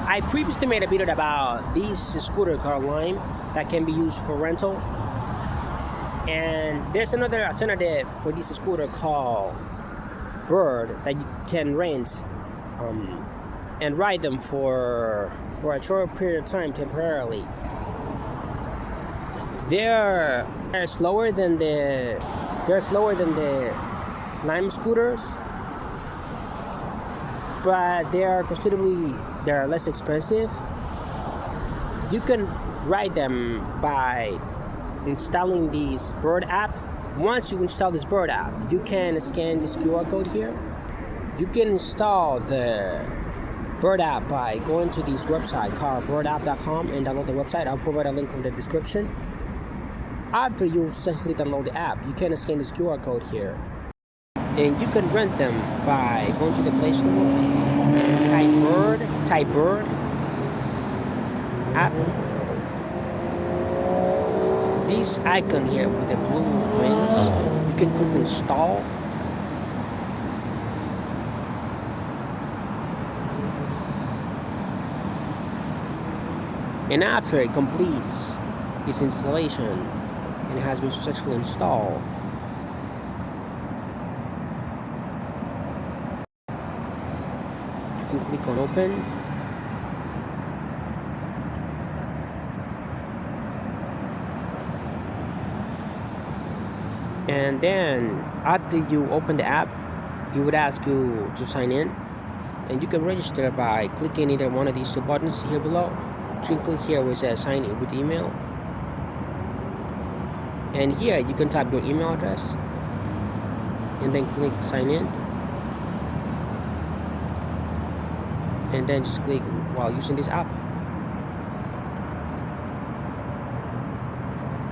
I previously made a video about these scooter called Lime that can be used for rental. And there's another alternative for this scooter called Bird that you can rent and ride them for a short period of time temporarily. They're slower than the Lime scooters, but they're less expensive. You can ride them by installing this Bird app. Once you install this Bird app, you can scan this QR code here. You can install the Bird app by going to this website called birdapp.com and download the website. I'll provide a link in the description. After you successfully download the app, you can scan this QR code here. And you can rent them by going to the Play Store, type Bird app. This icon here with the blue wings, you can click install. And after it completes its installation and it has been successfully installed, you can click on open. And then after you open the app, it would ask you to sign in, and you can register by clicking either one of these two buttons here below. You can click here where it says sign in with email, and here you can type your email address and then click sign in, and then just click while using this app.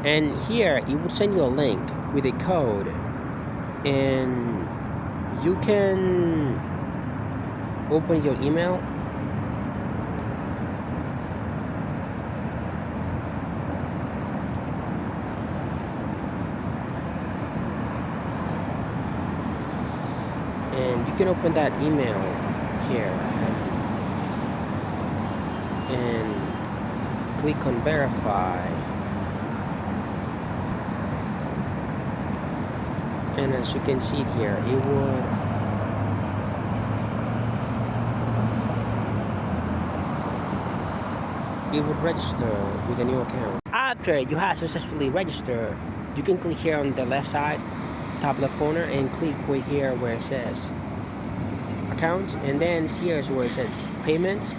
And here it would send you a link with a code, and you can open your email and you can open that email here and click on verify. And as you can see here, it would register with a new account. After you have successfully registered, you can click here on the left side, top left corner, and click right here where it says accounts, and then here's where it says payment,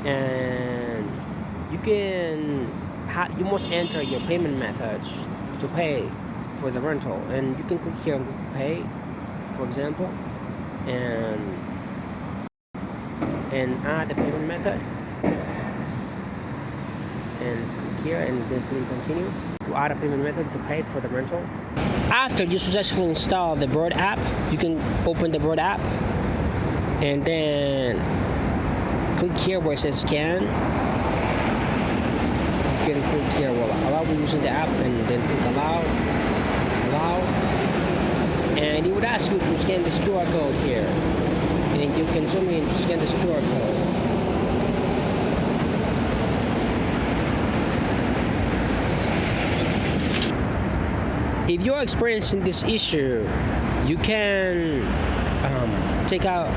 and you must enter your payment methods to pay for the rental, and you can click here on pay, for example, and add the payment method, and click here and then click continue to add a payment method to pay for the rental. After you successfully install the Bird app, you can open the Bird app and then click here where it says scan. You can click here, allow using the app, and then click allow, and it would ask you to scan this QR code here, and you can zoom in to scan this QR code. If you're experiencing this issue, you can take out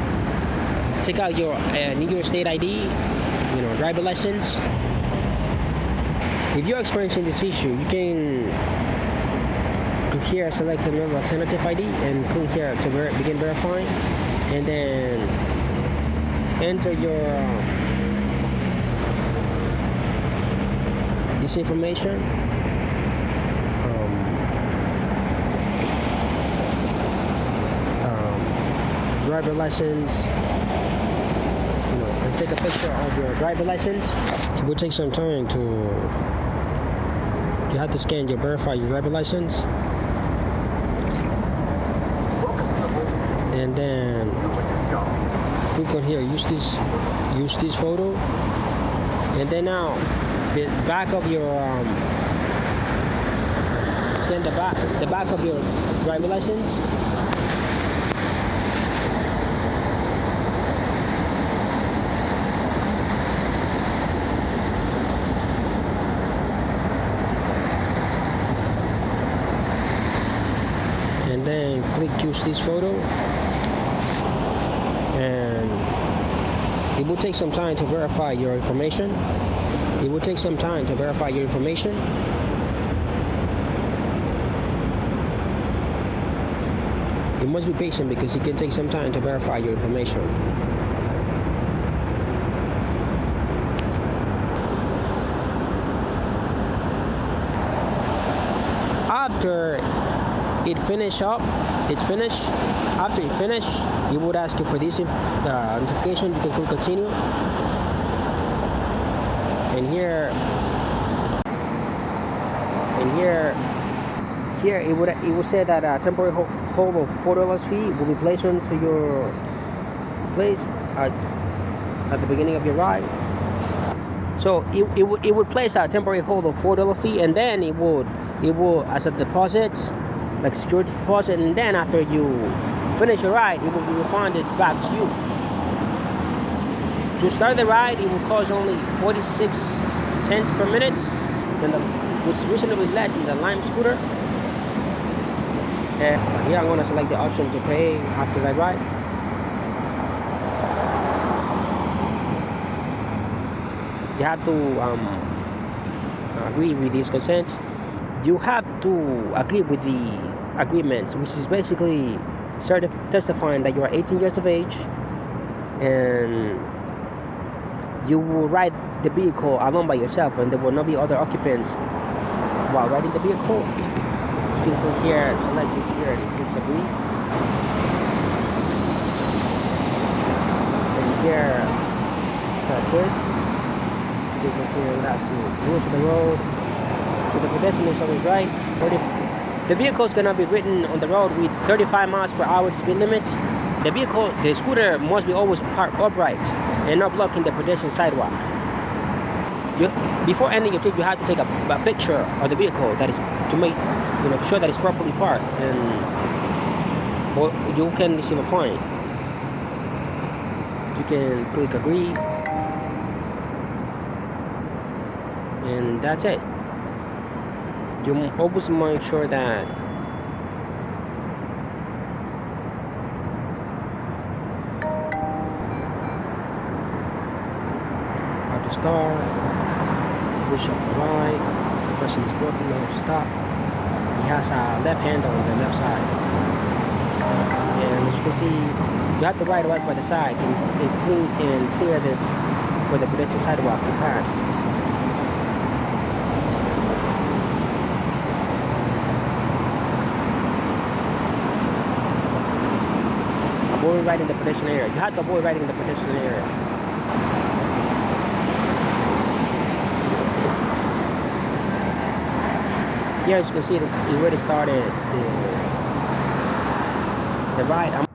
your New York State ID, driver license. If you're experiencing this issue, you can click here, select another alternative ID, and click here to begin verifying, and then enter your this information. Driver license, and take a picture of your driver license. It will take some time you have to verify your driver license, and then click on here, use this photo, and then now the back of your scan the back of your driver license. choose this photo, and it will take some time to verify your information. It will take some time to verify your information. You must be patient because it can take some time to verify your information. After it's finished. After it finished, it would ask you for this notification. You can click continue. And here it would say that a temporary hold of $4 fee will be placed onto your place at the beginning of your ride. So it would place a temporary hold of $4 fee, and then it will as a deposit, like security deposit, and then after you finish your ride, it will be refunded back to you. To start the ride, it will cost only 46 cents per minute, which is reasonably less than the Lime scooter. And here I'm going to select the option to pay after that ride. You have to agree with this consent. You have to agree with the agreement, which is basically testifying that you are 18 years of age and you will ride the vehicle alone by yourself, and there will not be other occupants while riding the vehicle. You can click here, select this here, and click agree. And here, start this. You can click here and ask you rules of the road. So the pedestrian is always right. The vehicle is gonna be ridden on the road with 35 miles per hour speed limit. The scooter must be always parked upright and not blocking the pedestrian sidewalk. Before ending your trip, you have to take a picture of the vehicle that is to show that it's properly parked, and or you can receive a fine. You can click agree, and that's it. You always make sure that how to start, push up the right, the person is working, how to stop. He has a left handle on the left side, and as you can see, you have to ride right by the side and clear for the pedestrian sidewalk to pass. Avoid riding the pedestrian area. You have to avoid riding the pedestrian area. Here, as you can see, it already started the ride.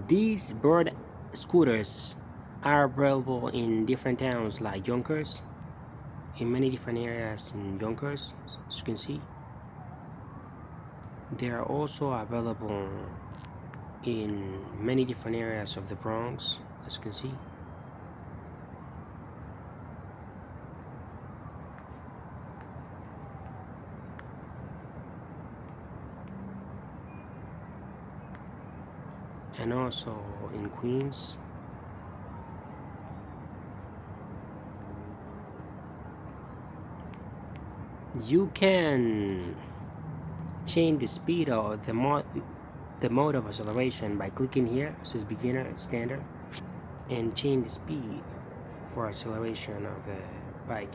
These bird scooters are available in different towns like Yonkers, in many different areas in Yonkers, as you can see. They are also available in many different areas of the Bronx, as you can see. And also in Queens. You can change the speed of the mode of acceleration by clicking here. It says beginner and standard, and change the speed for acceleration of the bike.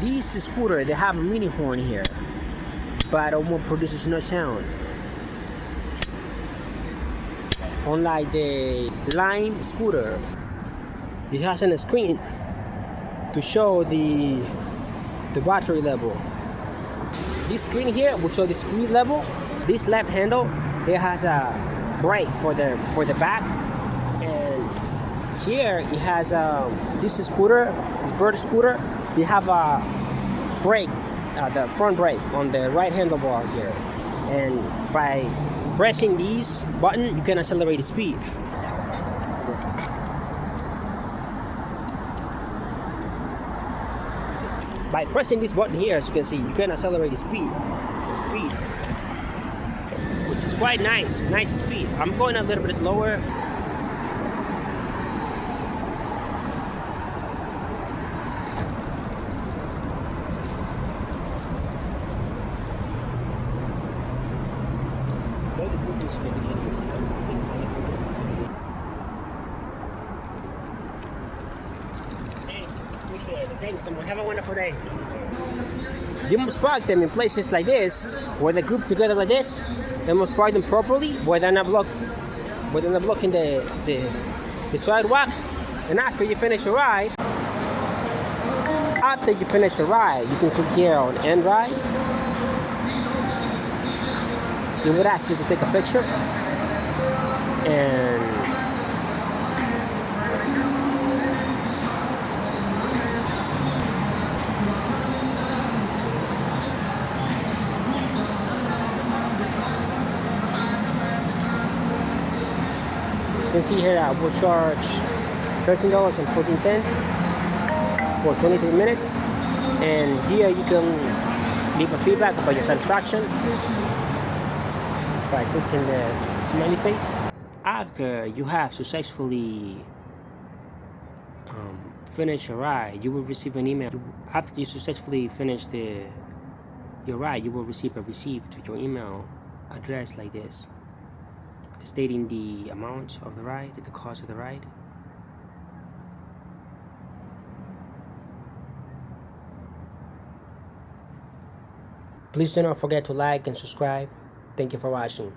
These scooters, they have a mini horn here, but almost produces no sound. Unlike the Lime scooter, it has a screen to show the battery level. This screen here will show the speed level. This left handle, it has a brake for the back, and here it has this bird scooter. You have a brake, the front brake on the right handlebar here, and by pressing this button, you can accelerate the speed. By pressing this button here, as you can see, you can accelerate the speed, which is It's quite nice speed. I'm going a little bit slower. Appreciate it. Thanks, someone. Have a wonderful day. You must park them in places like this, where they group together like this. You must park them properly, where they're not blocking the sidewalk. And after you finish your ride, you can click here on End Ride. It would ask you to take a picture, and as you can see here, I will charge $13.14 for 23 minutes. And here you can leave a feedback about your satisfaction by clicking the smiley face. After you have successfully finished your ride, you will receive an email. After you successfully finish your ride, you will receive a receipt to your email address like this, stating the amount of the ride, the cost of the ride. Please do not forget to like and subscribe. Thank you for watching.